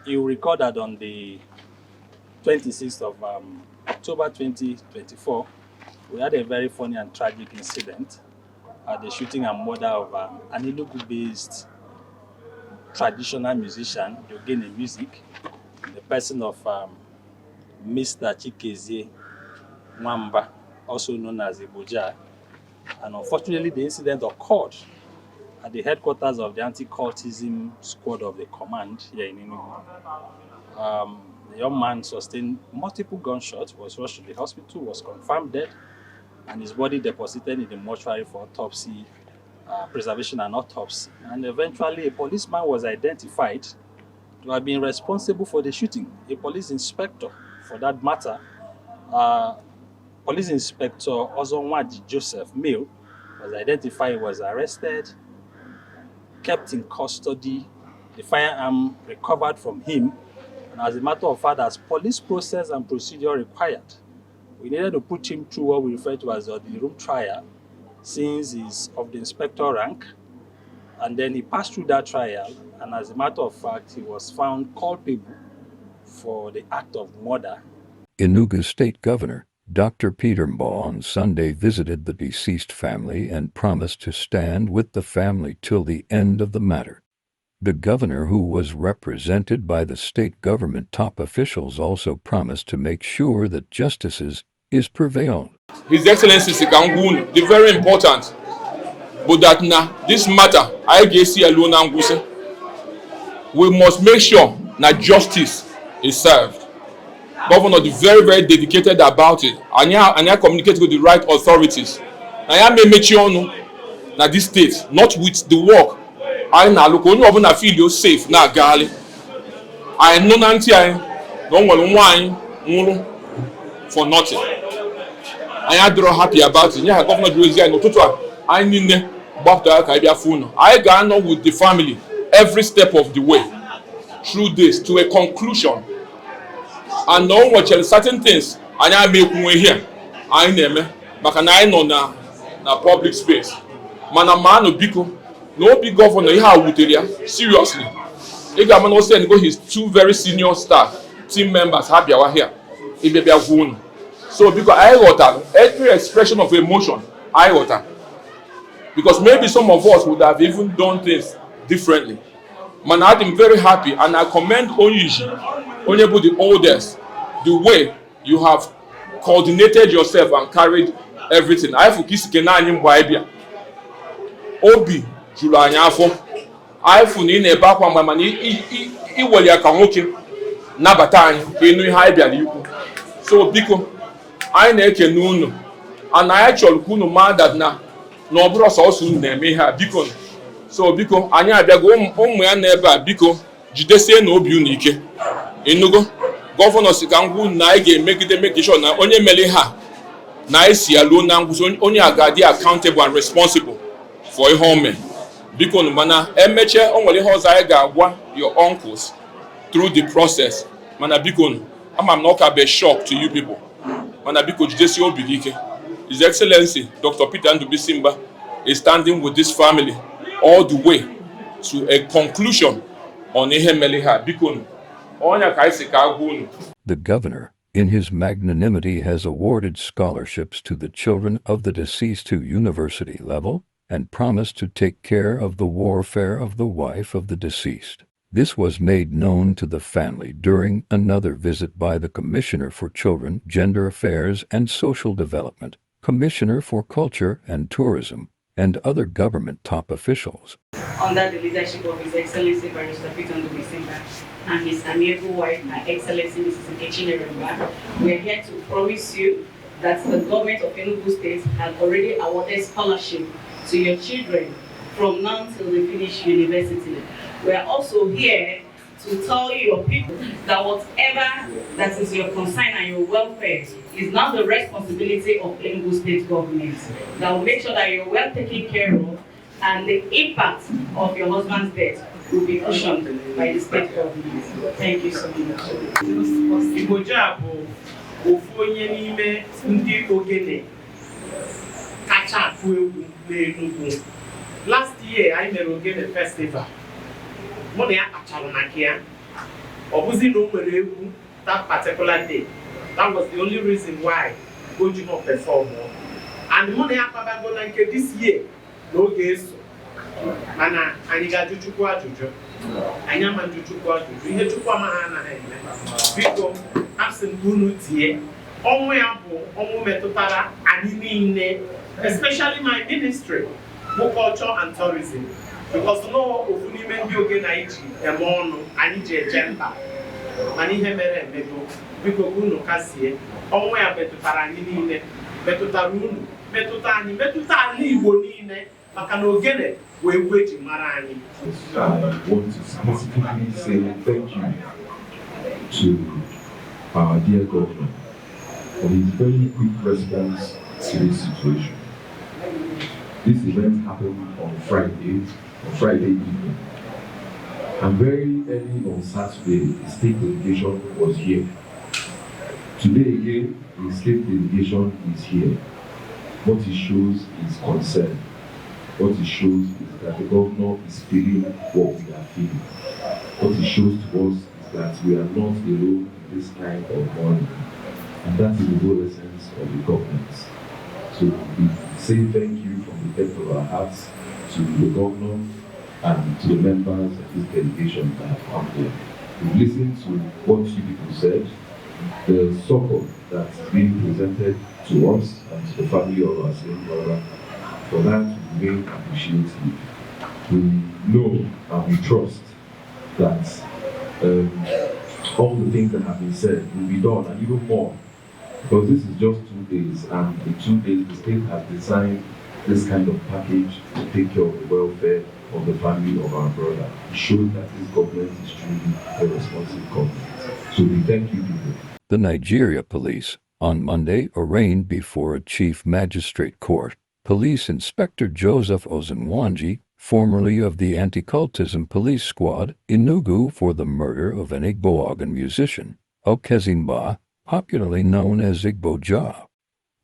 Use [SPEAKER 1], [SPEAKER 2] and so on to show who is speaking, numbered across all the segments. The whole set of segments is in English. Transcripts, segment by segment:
[SPEAKER 1] You recall that on the 26th of October 2024, we had a very funny and tragic incident at the shooting and murder of an Enugu-based traditional musician, Ogene music, the person of Mr. Okezie Mba, also known as Igbo-Jah. And unfortunately, the incident occurred at the headquarters of the Anti-Cultism Squad of the command here in Enugu. The young man sustained multiple gunshots, was rushed to the hospital, was confirmed dead, and his body deposited in the mortuary for autopsy, preservation and autopsy. And eventually, a policeman was identified to have been responsible for the shooting. A police inspector, for that matter, Police Inspector Ozonwanji Joseph Male, was identified, was arrested, kept in custody, the firearm recovered from him, and as a matter of fact, as police process and procedure required, we needed to put him through what we refer to as the room trial, since he's of the inspector rank, and then he passed through that trial, and as a matter of fact, he was found culpable for the act of murder.
[SPEAKER 2] Enugu State Governor Dr. Peter Mbah on Sunday visited the deceased family and promised to stand with the family till the end of the matter. The governor, who was represented by the state government top officials, also promised to make sure that justice is prevailed.
[SPEAKER 3] His Excellency Sikangun, the very important, but that now this matter, I guess alone and we must make sure that justice is served. Governor is very, very dedicated about it. And I communicate with the right authorities. I am a mention that this state, not with the work. I now look only over na feel you safe now, Gali. I know nanti I don't want wine for nothing. I am very happy about it. Yeah, Governor Jose, I know total. I need back to Caribbean phone. I got on with the family every step of the way through this to a conclusion. And now watch certain things and I make way here. I name but I know na public space. Man biko no big governor here would seriously. If the man also go his two very senior staff team members happy our here. It be a wound. So because I got every expression of emotion, I got because maybe some of us would have even done things differently. Man, I'm very happy and I commend Onyebu the oldest, the way you have coordinated yourself and carried everything. I fukisi kenani mwaibia. Obi julanyafo. I funi ne bakwa mamani iwali akahoke nabatani enu haibia liuku. So biko I neke nunu and I actually kunu ma that na no bro so na me ha biko. So biko anya abia go omu ya na ebe a biko jidesie na obi unu ike. Enugu Governor Sikangu na make sure na onye mele ha na isi alone na nguso onye agadi accountable and responsible for a home. Because mana emeche onwere ho za ga agwa your uncles through the process. Mana biko I'm not a be shock to you people. Mana biko jidesi obi ike. His Excellency Dr. Peter Mba is standing with this family all the way to a conclusion on Ehemeleha Bikon.
[SPEAKER 2] The governor, in his magnanimity, has awarded scholarships to the children of the deceased to university level and promised to take care of the warfare of the wife of the deceased. This was made known to the family during another visit by the Commissioner for Children, Gender Affairs and Social Development, Commissioner for Culture and Tourism, and other government top officials.
[SPEAKER 4] Under the leadership of His Excellency Barrister Peter Mba and his amiable wife, Her Excellency Mrs Igbo-Jah, we are here to promise you that the government of Enugu State has already awarded scholarship to your children from now till they finish university. We are also here to tell your people that whatever that is your concern and your welfare is now the responsibility of Enugu State government. That will make sure that you're well taken care of and the impact of your husband's death will be cushioned by the state government. Thank you so much.
[SPEAKER 5] Igbo-Jah bụ ofu onye n'ime ndị Ogene kacha akụ egwu n'Enugu. Last year I mere Ogene festival. Mụ na ya kpachara maka ya. Obviously, no mere that particular day. That was the only reason why Ogene not perform. And the money happened like this year, no guess. Mana anyị ga-ajụ Chukwu ajụjụ. Anyị ama njụ Chukwu ajụjụ. Ihe Chukwu ama ha anaghị eme. Biko, asị m unu tie. Ọnwụ ya bụ ọnwụ metụtara anyị niile, especially my ministry, bụ culture and tourism. Because no ofu n'ime ndị Ogene anyị ji eme ọnụ, anyị ji eje mba. Mana ihe mere emego. Biko unu kasie. Ọnwụ ya metụtara anyị niile, metụtara unu, metụta anyị, metụta ala Igbo niile. Maka na Ogene wee ji mara anyị.
[SPEAKER 6] I want to specifically say thank you to our dear governor for his very quick response to this situation. This event happened on Friday evening. And very early on Saturday, the state delegation was here. Today again, the state delegation is here. What it shows is concern. What it shows is that the governor is feeling what we are feeling. What it shows to us is that we are not alone in this kind of mourning. And that is the whole essence of the government. So we say thank you from the depth of our hearts to the governor and to the members of this delegation that have come here. We've listened to what you people said, the support that's being presented to us and to the family of our slain brother. For that, we really appreciate you. We know and we trust that all the things that have been said will be done, and even more. Because this is just 2 days, and in 2 days, the state has designed this kind of package to take care of the welfare of the family of our brother. It shows that this government is truly a responsive government. So we thank you, people.
[SPEAKER 2] The Nigeria police on Monday arraigned before a chief magistrate court Police Inspector Joseph Ozonwanji, formerly of the Anti-Cultism Police Squad, Enugu, for the murder of an Igbo-Ogene musician, Okezie Mba, popularly known as Igbo-Jah.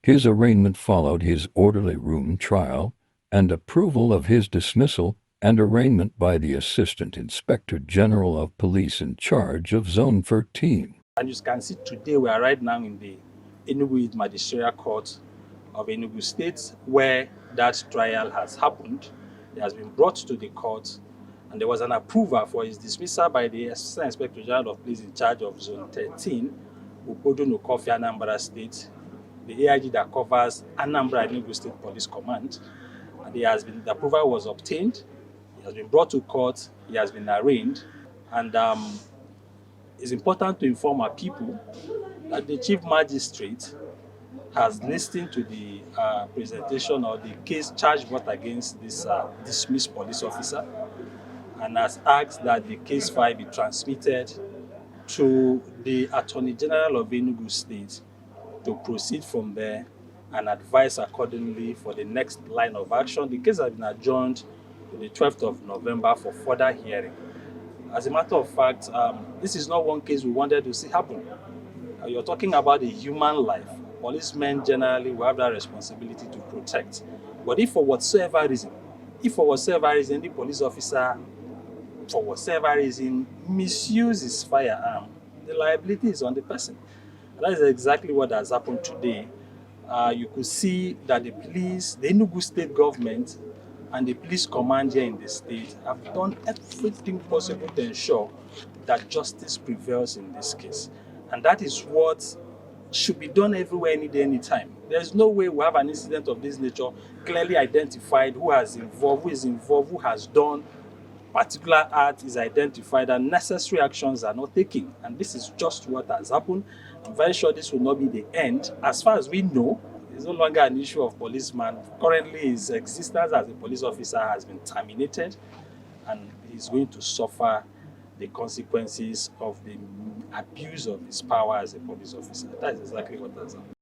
[SPEAKER 2] His arraignment followed his orderly room trial and approval of his dismissal and arraignment by the Assistant Inspector General of Police in charge of Zone 13.
[SPEAKER 1] And you can see today we are right now in the Enugu Magistrate Court of Enugu State, where that trial has happened. It has been brought to the court, and there was an approval for his dismissal by the Assistant Inspector General of Police in charge of Zone 13, Upodo Kofi, Anambra State, the AIG that covers Anambra Enugu State Police Command. And the approval was obtained. He has been brought to court. He has been arraigned, and it's important to inform our people that the Chief Magistrate has listened to the presentation or the case charge brought against this dismissed police officer, and has asked that the case file be transmitted to the Attorney General of Enugu State to proceed from there and advise accordingly for the next line of action. The case has been adjourned to the 12th of November for further hearing. As a matter of fact, this is not one case we wanted to see happen. You're talking about a human life. Policemen generally will have that responsibility to protect. But if for whatsoever reason, the police officer, for whatsoever reason, misuses firearm, the liability is on the person. That is exactly what has happened today. You could see that the police, the Enugu state government, and the police command here in the state have done everything possible to ensure that justice prevails in this case. And that is what should be done everywhere, any day, anytime. There's no way we have an incident of this nature clearly identified, who is involved, who has done particular act is identified, and necessary actions are not taken. And this is just what has happened. I'm very sure this will not be the end. As far as we know, it's no longer an issue of policeman. Currently, his existence as a police officer has been terminated, and he's going to suffer the consequences of the abuse of his power as a police officer. That is exactly what has happened.